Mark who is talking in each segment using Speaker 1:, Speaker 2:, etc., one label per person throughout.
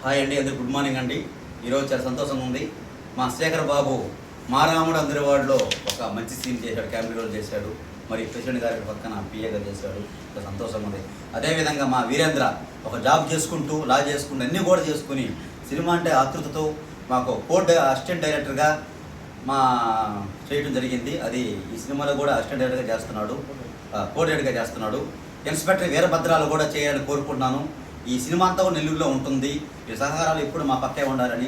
Speaker 1: Hi అండి, అందరికి good morning అండి. ఈరోజు చాలా సంతోషంగా ఉంది. మా శేఖర్ బాబు మా రాముడు అందరి వార్డులో ఒక మంచి సీన్ చేశాడు, క్యామెరా రోల్ చేశాడు. మరి ప్రెసిడెంట్ గారి పక్కన పిఏగా చేశాడు. చాలా సంతోషంగా ఉంది. అదేవిధంగా మా వీరేంద్ర ఒక జాబ్ చేసుకుంటూ లా చేసుకుంటూ అన్నీ కూడా చేసుకుని సినిమా అంటే ఆతృతతో మాకు అసిస్టెంట్ డైరెక్టర్గా మా చేయడం జరిగింది. అది ఈ సినిమాలో కూడా అసిస్టెంట్ డైరెక్టర్గా చేస్తున్నాడు, కోఆర్డినేటర్గా చేస్తున్నాడు. ఇన్స్పెక్టర్ వీరభద్రాలు కూడా చేయాలని కోరుకుంటున్నాను. ఈ సినిమా అంతా నెల్లూరులో ఉంటుంది. ఈ సహకారాలు ఎప్పుడు మా పక్కే ఉండాలని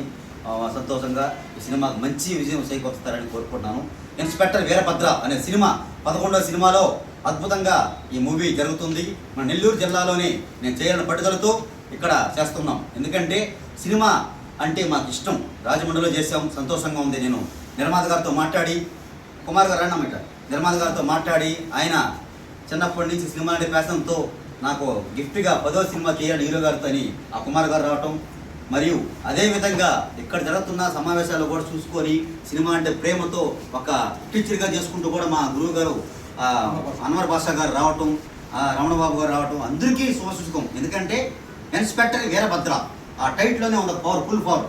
Speaker 1: సంతోషంగా ఈ సినిమాకు మంచి విజయం చేకూరుస్తారని కోరుకుంటున్నాను. ఇన్స్పెక్టర్ వీరభద్ర అనే సినిమా 11వ సినిమాలో అద్భుతంగా ఈ మూవీ జరుగుతుంది. మన నెల్లూరు జిల్లాలోనే నేను చేయాలని పట్టుదలతో ఇక్కడ చేస్తున్నాం. ఎందుకంటే సినిమా అంటే మాకు ఇష్టం. రాజమండ్రిలో చేసాం, సంతోషంగా ఉంది. నేను నిర్మాత గారితో మాట్లాడి, కుమార్ గారు అన్నమాట, నిర్మాత గారితో మాట్లాడి ఆయన చిన్నప్పటి నుంచి సినిమా అంటే ప్యాషన్తో నాకు గిఫ్ట్గా 10వ సినిమా చేయాలి హీరో గారితో అని ఆ కుమార్ గారు రావటం, మరియు అదేవిధంగా ఇక్కడ జరుగుతున్న సమావేశాలు కూడా చూసుకొని సినిమా అంటే ప్రేమతో ఒక టీచర్గా చేసుకుంటూ కూడా మా గురువు గారు అన్వర్ బాషా గారు రావటం, రమణబాబు గారు రావటం అందరికీ శుభసూచకం. ఎందుకంటే ఇన్స్పెక్టర్ వీరభద్ర ఆ టైట్లోనే ఉన్న పవర్, ఫుల్ పవర్.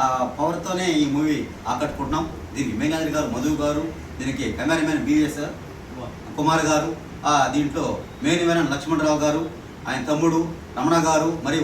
Speaker 1: ఆ పవర్తోనే ఈ మూవీ ఆకట్టుకుంటున్నాం. దీనికి మేఘాద్రి గారు, మధు గారు, దీనికి కెమెరామెన్ బిఎస్ కుమార్ గారు, దీంట్లో మెయిన్ లక్ష్మణరావు గారు, ఆయన తమ్ముడు రమణ గారు, మరియు